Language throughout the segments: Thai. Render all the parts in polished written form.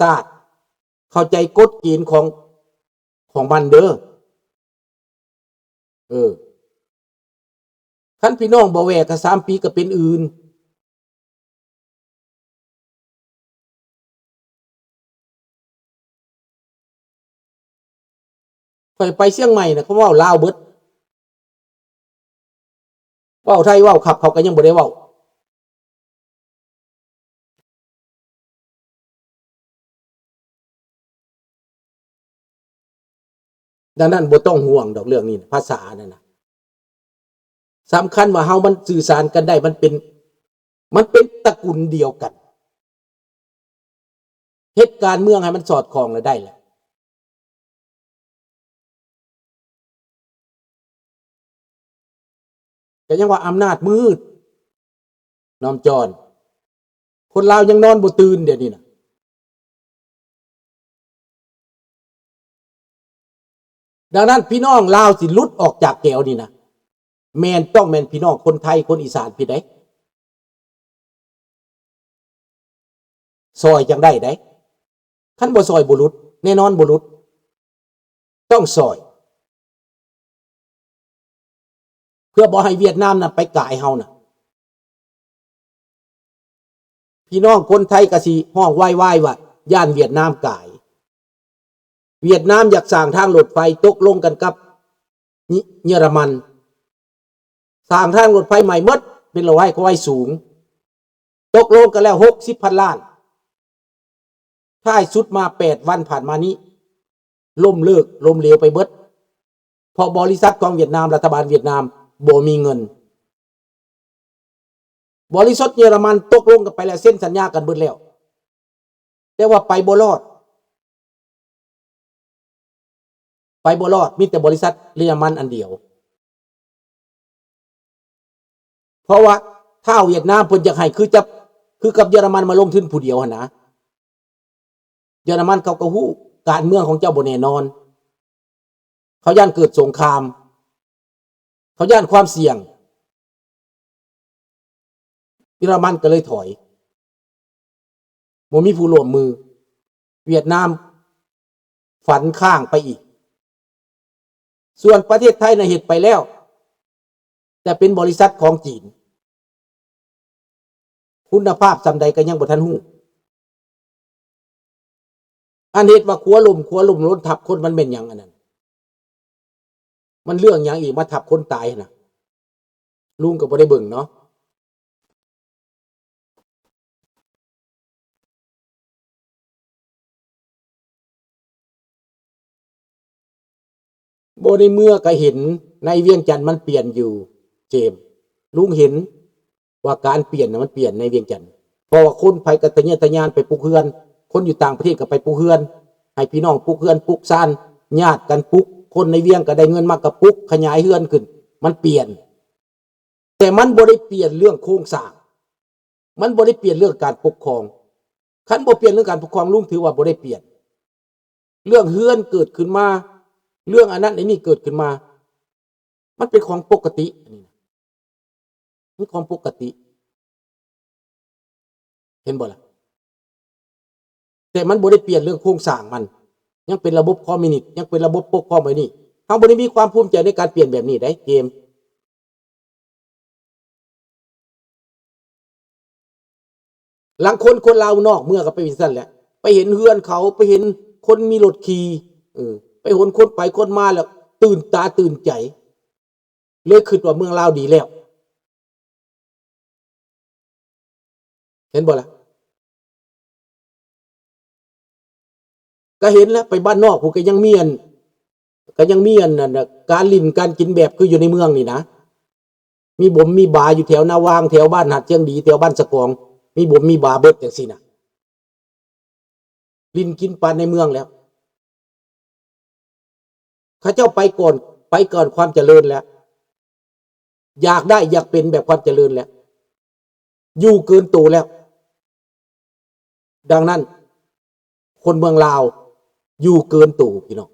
ศาสตร์เข้าใจกฎเกณฑ์ของมันเด้อคันพี่น้องบ่แวกก็3 ปีก็เป็นอื่นข่อยไปเชียงใหม่น่ะเขาเว้าลาวเบิดเว้าไทยเว้าขับเขาก็ยังบ่ได้เว้าดังนั้นบ่ต้องห่วงดอกเรื่องนี้ภาษานั่นน่ะสำคัญว่าเฮามันสื่อสารกันได้มันเป็นตระกูลเดียวกันเฮ็ดการเมืองให้มันสอดคล้องแล้วได้แหละก็ยังว่าอำนาจมืดน้อมจอนคนลาวยังนอนบ่ตื่นเดี๋ยวนี้น่ะดังนั้นพี่น้องลาวสิหลุดออกจากแก้วนี่นะแม่นต้องแม่นพี่น้องคนไทยคนอีสานพี่ได้ซอยจังได้คันบ่ซอยบ่หลุดแน่นอนบ่หลุดต้องซอยเพื่อบ่ให้เวียดนามน่ะไปกายเฮาน่ะพี่น้องคนไทยก็สิฮ้องว้ายๆว่าย่านเวียดนามกายเวียดนามอยากสร้างทางรถไฟตกลงกันกับเยอรมันสร้างทางรถไฟใหม่หมดเป็นระไว้ก็ไว้สูงตกลงกันแล้ว60,000 ล้านท้ายสุดมา8 วันผ่านมานี้ล้มเลิกล้มเหลวไปเบิดเพราะบริษัทของเวียดนามรัฐบาลเวียดนามบ่มีเงินบริษัทเยอรมันตกลงกันไปแล้วเซ็นสัญญากันเบิดแล้วแต่ว่าไปบ่รอดมีแต่บริษัทเยอรมันอันเดียวเพราะว่าถ้าเวียดนามเพิ่นอยากให้คือกับเยอรมันมาลงทุนผู้เดียวหั่นนะเยอรมันเขาก็ฮู้การเมืองของเจ้าบ่แน่นอนเขาย่านเกิดสงครามเขาย่านความเสี่ยงเยอรมันก็เลยถอยบ่มีผู้ร่วมมือเวียดนามฝันข้างไปอีกส่วนประเทศไทยน่ะเฮ็ดไปแล้วแต่เป็นบริษัทของจีนคุณภาพส่ำใดก็ยังบ่ทันฮู้อันเฮ็ดว่าขัวลมล้นทับคนมันเป็นหยังอันนั้นมันเรื่องหยังอีกมาทับคนตายน่ะลุงก็บ่ได้เบิ่งเนาะบ่ได้เมื่อก็เห็นในเวียงจันทน์มันเปลี่ยนอยู่เจมส์ลุงเห็นว่าการเปลี่ยนน่ะมันเปลี่ยนในเวียงจันทน์เพราะว่าคนไผก็ทะเยอทะยานไปปลูกเรือนคนอยู่ต่างประเทศก็ไปปลูกเรือนให้พี่น้องปลูกเรือนปลูกซ่านญาติกันปลูกคนในเวียงก็ได้เงินมากก็ปลูกขยายเรือนขึ้นมันเปลี่ยนแต่มันบ่ได้เปลี่ยนเรื่องโครงสร้างมันบ่ได้เปลี่ยนเรื่องการปกครองคันบ่เปลี่ยนเรื่องการปกครองลุงถือว่าบ่ได้เปลี่ยนเรื่องเรือนเกิดขึ้นมาเรื่องอันนั้นไอ้นี่เกิดขึ้นมามันเป็นของปกติมันของปกติเห็นบ่ล่ะแต่มันบ่ได้เปลี่ยนเรื่องโครงสร้างมันยังเป็นระบบคอมมิวนิสต์ยังเป็นระบบปกครองไว้นี่เฮาบ่ได้มีความภูมิใจในการเปลี่ยนแบบนี้ได้เกมหลังคนลาวนอกเมื่อก็ไปวิซั่นแหละไปเห็นเฮือนเขาไปเห็นคนมีรถขี่ไปเห็นคนไปคนมาแล้วตื่นตาตื่นใจเลยคิดว่าเมืองลาวดีแล้วเห็นบ่ล่ะก็เห็นแล้วไปบ้านนอกผู้ก็ยังมีอันนั่นน่ะการลิ้นการกินแบบคืออยู่ในเมืองนี่นะมีบ่มมีบาร์อยู่แถวนาว่างแถวบ้านหัดเชียงดีแถวบ้านสะกองมีบ่มมีบาร์เบิดจังซี่น่ะลิ้นกินปานในเมืองแล้วเขาเจ้าไปก่อนความเจริญแล้วอยากได้อยากเป็นแบบความเจริญแล้วอยู่เกินตัวแล้วดังนั้นคนเมืองลาวอยู่เกินตัวพี่น้อง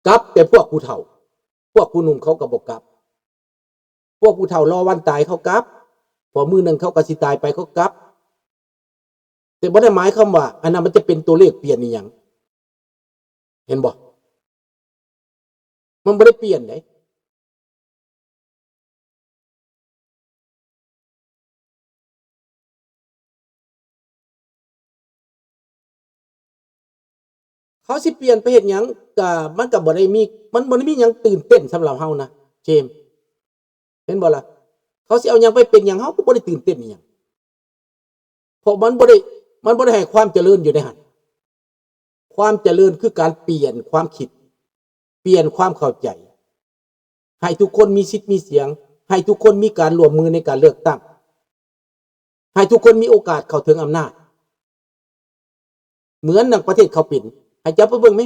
กลับแต่พวกผู้เฒ่าพวกผู้หนุ่มเขาก็บ่กลับ วกผู้เฒ่ารอวันตายเขากลับพอมื้อนึงเขาก็สิตายไปเขากลับแต่บ่ได้หมายความว่าอันนั้นมันจะเป็นตัวเลขเปลี่ยนอีหยังเห็นบ่มันบ่ได้เปลี่ยนเด้เขาสิเปลี่ยนไปเฮ็ดหยังก็มันก็บ่ได้มีมันบ่ได้มีหยังตื่นเต้นสำหรับเฮานะเจมส์เห็นบ่ล่ะเขาสิเอาหยังไปเป็นหยังเฮาก็บ่ได้ตื่นเต้นอีหยังเพราะมันบ่ได้ให้ความเจริญอยู่ในหันความเจริญคือการเปลี่ยนความคิดเปลี่ยนความเข้าใจให้ทุกคนมีสิทธิ์มีเสียงให้ทุกคนมีการร่วมมือในการเลือกตั้งให้ทุกคนมีโอกาสเข้าถึงอำนาจเหมือนในประเทศเขาเป็นให้จับไปเบิ่งไหม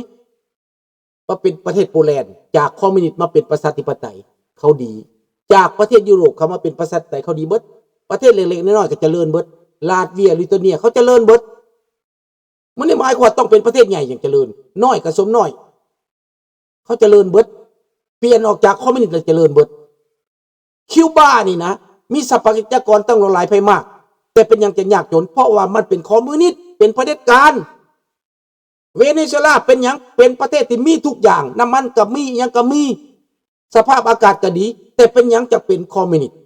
ว่าเป็นประเทศโปแลนด์จากคอมมิวนิสต์มาเป็นประชาธิปไตยเขาดีจากประเทศยุโรปเขามาเป็นประชาธิปไตยเขาดีเบิดประเทศเล็กๆน้อยๆก็เจริญเบิดลาตเวียลิทัวเนียเขาเจริญเบิดมันไม่หมายความว่าต้องเป็นประเทศใหญ่อย่างเจริญน้อยก็สมน้อยเขาเจริญเบิดเปลี่ยนออกจากคอมมิวนิสต์แล้วเจริญเบิดคิวบานี่นะมีทรัพยากรตั้งหลายภัยมากแต่เป็นอย่างจะยากจนเพราะว่ามันเป็นคอมมิวนิสต์เป็นเผด็จการเวเนซุเอลาเป็นอย่างเป็นประเทศที่มีทุกอย่างน้ำมันก็มียังก็มีสภาพอากาศก็ดีแต่เป็นอย่างจะเป็นคอมมิวนิสต์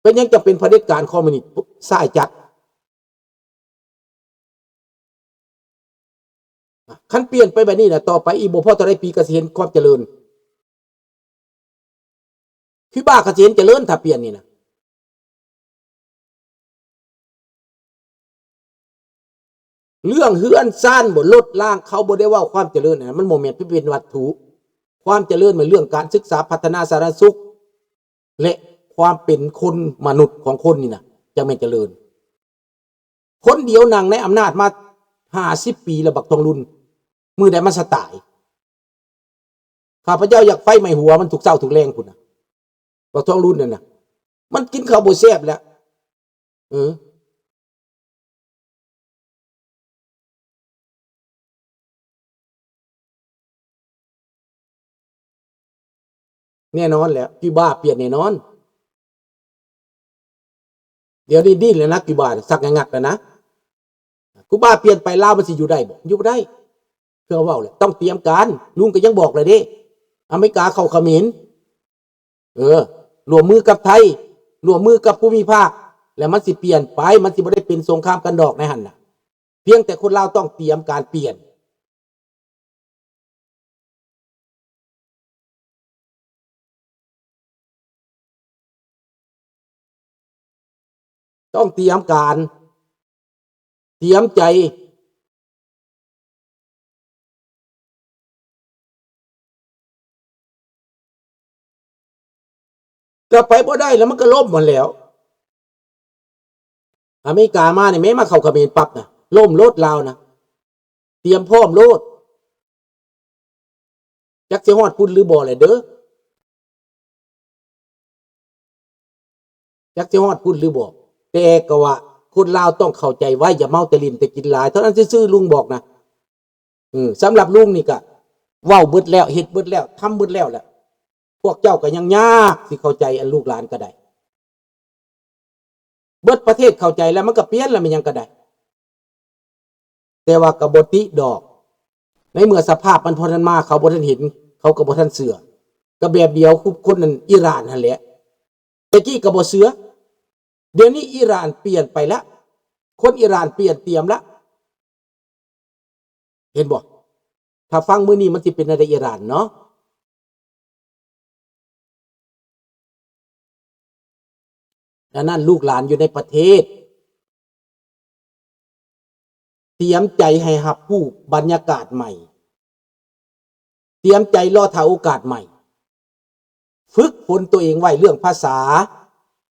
เป็นอย่างจะเป็นเผด็จการคอมมิวนิสต์สายจัดคันเปลี่ยนไปแบบนี้นะต่อไปอีโบพอต่อได้ปีก็สิเห็นความเจริญคือบ้าก็สิเห็นเจริญถ้าเปลี่ยนนี่นะเรื่องเฮือนซ่านบ่ลดล่างเขาบ่ได้ว่าความเจริญนะมันโมเมนต์ที่เป็นวัตถุความเจริญมันเรื่องการศึกษาพัฒนาสาธารณสุขและความเป็นคนมนุษย์ของคนนี่นะจะไม่เจริญคนเดียวนั่งในอำนาจมา50 ปีแล้วบักทองรุ่นมือใดมันสตายข้าพเจ้าอยากไฟไหม้หัวมันถูกเศร้าถูกแรงคุณนะบักทองรุ่นนั่นนะมันกินข้าวบ่แซ่บแล้วแน่นอนแหละคิวบาเปลี่ยนแน่นอนเดี๋ยวนี้ดิ้นเลยนะคิวบาสักงักแล้วนะคิวบาเปลี่ยนไปลาวมันสิอยู่ได้บ่อยู่ได้เพื่อว่าเลยต้องเตรียมการลุงก็ยังบอกเลยดิอเมริกาเข้าเขมรรวมมือกับไทยรวมมือกับภูมิภาคแล้วมันสิเปลี่ยนไปมันสิบ่ได้เป็นสงครามกันดอกในหันน่ะเพียงแต่คนลาวต้องเตรียมการเปลี่ยนต้องเตรียมการเตรียมใจก็ไปบ่ได้แล้วมันก็ล่มหมดแล้วอเมริกามาเนี่ยแม้มาเข้าเขมรปั๊บนะล่มโลดลาวนะเตรียมพร้อมโลดจักสิฮอดพุ่นหรือบ่เลยเด้อจักสิฮอดพุ่นหรือบ่แต่ก็ว่าคนลาวต้องเข้าใจไว้อย่าเมาแต่ลิ้นแต่กินหลายเท่านั้นซื่อๆลุงบอกนะสำหรับลุงนี่ก็เว้าเบิดแล้วเฮ็ดเบิดแล้วทำเบิดแล้วแหละพวกเจ้าก็ยังยากสิเข้าใจอันลูกหลานก็ได้เบิดประเทศเข้าใจแล้วมันก็เปลี่ยนแล้วมันยังก็ได้แต่ว่ากบติดอกในเมื่อสภาพมันพอทันมาเขาบ่ทันเห็นเขาก็บ่ทันเสือก็แบบเดียวคนนั้นอิหร่านนั่นแหละตะกี้ก็บ่เสือเดี๋ยวนี้อิหร่านเปลี่ยนไปแล้วคนอิหร่านเปลี่ยนเตรียมแล้วเห็นบ่ถ้าฟังมื้อนี้มันสิเป็นในอิหร่านเนาะดังนั้นลูกหลานอยู่ในประเทศเตรียมใจให้รับผู้บรรยากาศใหม่เตรียมใจรอท่าโอกาสใหม่ฝึกฝนตัวเองไว้เรื่องภาษา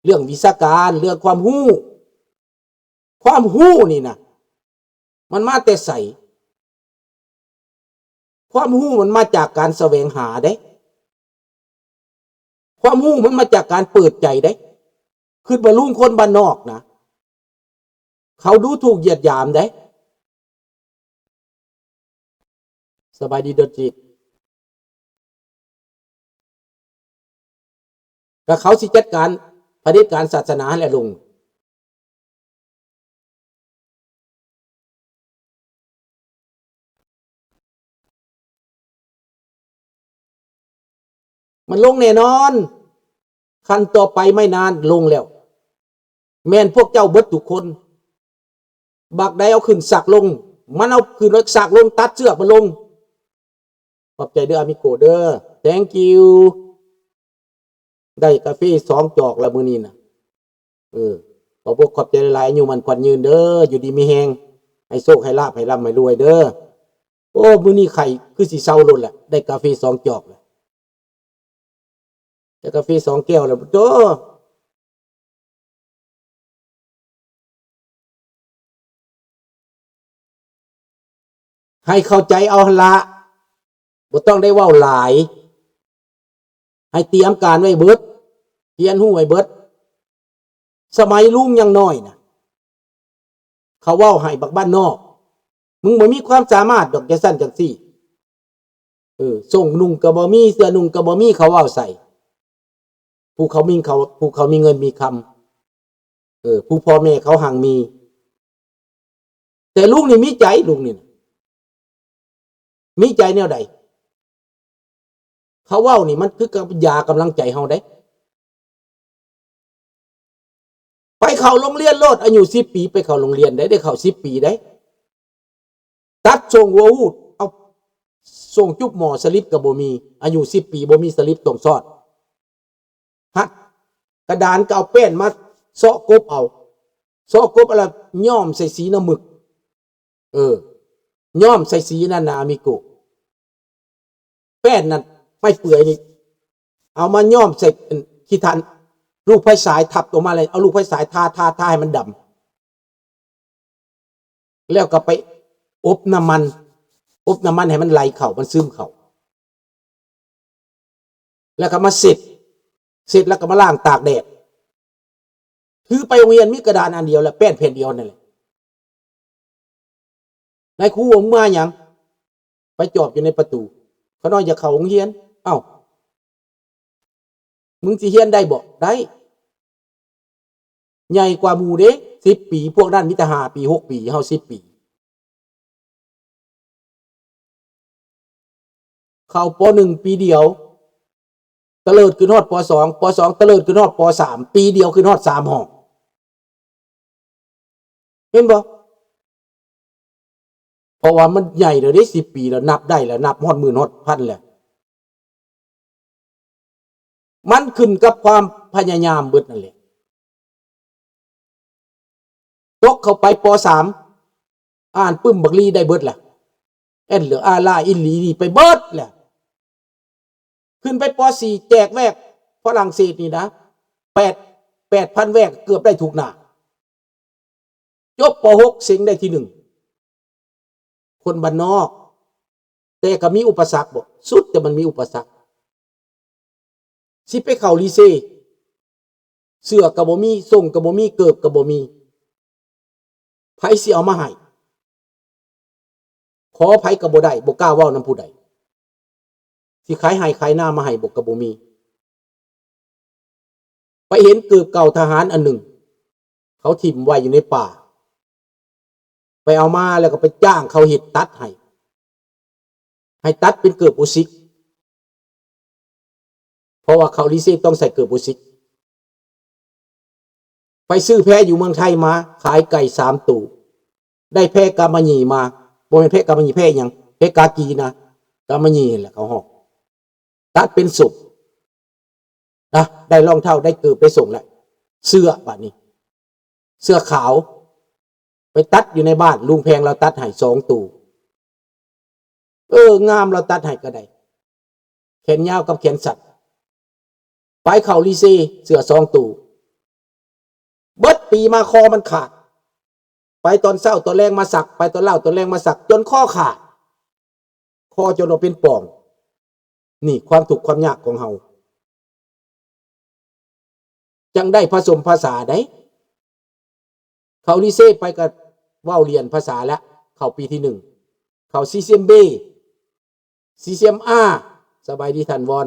เรื่องวิชาการเรื่องความรู้นี่นะมันมาแต่ใสความรู้มันมาจากการแสวงหาเด้ความรู้มันมาจากการเปิดใจเด้คือบ่ลุงคนบ้านนอกนะเขาดูถูกเหยียดหยามเด้สบายดีเด้อจิ ก็เขาสิจัดการเผด็จการศาสนาแหละลุงมันลงแน่นอนขั้นต่อไปไม่นานลงแล้วแม่นพวกเจ้าเบิดทุกคนบักใดเอาขึ้นสักลงมันเอาขึ้นแล้วสักลงตัดเสื้อมันลงขอบใจเด้ออามิโกเด้อ thank you ได้กาแฟ2 จอกละมื้อนี้น่ะขอบอกขอบใจหลายๆอยู่มันควันยืนเด้ออยู่ดีมีแฮงให้โชคให้ลาภให้ร่ำให้รวยเด้อโอ้มื้อนี้ไข่คือสิเซาล้นแหละได้กาแฟ2 จอกแล้วได้กาแฟ2 แก้วแล้วโตให้เข้าใจเอาละบ่ต้องได้เว้าหลายให้เตรียมการไว้เบิดเตรียมหู้ไว้เบิดสมัยลุงยังน้อยนะเขาเว้าให้บักบ้านนอกมึงบ่มีความสามารถดอกจังซั่นจังซี่ส่งนุ่งก็บ่มีเสื้อนุ่งก็บ่มีเขาเว้าใส่ผู้เขามีเงินมีคำผู้พ่อแม่เขาหังมีแต่ลุงนี่มีใจลุงนี่มีใจแนวใดเขาเว้านี่มันคือยากำลังใจเฮาได้ไปเข้าโรงเรียนโลดอายุ10 ปีไปเข้าโรงเรียนได้เข้า10 ปีได้ตัดส่งหัวหูดเอาส่งจุบหมอสลิปก็บ่มีอายุ10 ปีบ่มีสลิปต้องสอดหัดกระดานก็เอาแป้นมาเซาะกบเอาเซาะกบอะไรย้อมใส่สีน้ำหมึกย้อมใส่สีนั่นนะอามิโกแป้นนั่นไม่เปื่อยนี่เอามาย้อมใส่ขี้ทันลูกไฟสายทับออกมาเลยเอาลูกไฟสายทาให้มันดำแล้วก็ไปอบน้ำมันให้มันไหลเข่ามันซึมเข่าแล้วก็มาเสร็จแล้วก็มาล่างตากแดดถือไปโรงเรียนมีกระดานอันเดียวและแป้นแผ่นเดียวนั่นแหละนายครูผมมาอย่างไปจอบอยู่ในประตูเขาน้อยจะเข้าโรงเรียนเอ้ามึงสิเรียนได้บ่ได้ใหญ่กว่าหมู่เด้10 ปีพวกนั้นมีแต่5 ปี6 ปีเฮา10 ปีเข้าป.1 ปีเดียวตะเลิดขึ้นฮอดป.2 ตะเลิดขึ้นฮอดป.3 ปีเดียวขึ้นฮอด3 ห้องเห็นบ่เพราะว่ามันใหญ่แล้วได้10 ปีแล้วนับได้แล้วนับฮอดหมื่นฮอดพันแล้วมันขึ้นกับความพยายามเบิดนั่นแหละตกเข้าไปป.3 อ่านปึ้มบักลีได้เบิดล่ะแอนเหลืออาลาอินลีนี่ไปเบิดแหละขึ้นไปป.4 แจกแวกฝรั่งเศสนี่นะ8,000 แวกเกือบได้ถูกหน้าจบป.6 เซ็งได้ที่ 1คนบ้านนอกแต่ก็มีอุปสรรคบ่สุดแต่มันมีอุปสรรคสิไปเข้าลีเซเสื้อก็บ่มีส่งก็บ่มีเกิบก็บ่มีไผสิเอามาให้ขอไผก็บ่ได้บ่กล้าเว้านำผู้ใดสิขายให้ขายหน้ามาให้บ่ก็บ่มีไปเห็นเกิบเก่าทหารอันหนึ่งเขาถิ่มไว้อยู่ในป่าไปเอามาแล้วก็ไปจ้างเขาเฮ็ดตัดให้ตัดเป็นเกิบอุซิกเพราะว่าเขาลิเซต้องใส่เกิบอุซิกไปซื้อแพะอยู่เมืองไทยมาขายไก่3 ตู่ได้แพะกามะหยี่มาบ่แม่นแพะกามะหยี่แพะหยังแพะกากีนะกามะหยี่แหละเขาฮอกตัดเป็นสุกนะได้รองเท้าได้เกิบไปส่งแล้วเสื้อบัดนี้เสื้อขาวไปตัดอยู่ในบ้านลุงแพงเราตัดให้2 ตู่งามเราตัดให้ก็ได้แขนยาวกับแขนสั้นไปเข้าลีเซเสื้อ2 ตู่เบิดปีมาคอมันขาดไปตอนเช้าตอนแรงมาสักไปตอนเล่าตอนแรงมาสักจนข้อขาดคอจนเราเป็นป่องนี่ความทุกข์ความยากของเฮาจังได้ผสมภาษาได้เขาลิเซ่ไปกับว่าวเรียนภาษาแล้วเข้าปีที่ 1เขาซีเซียมเบซีเซียมอาสบายดีท่านวอน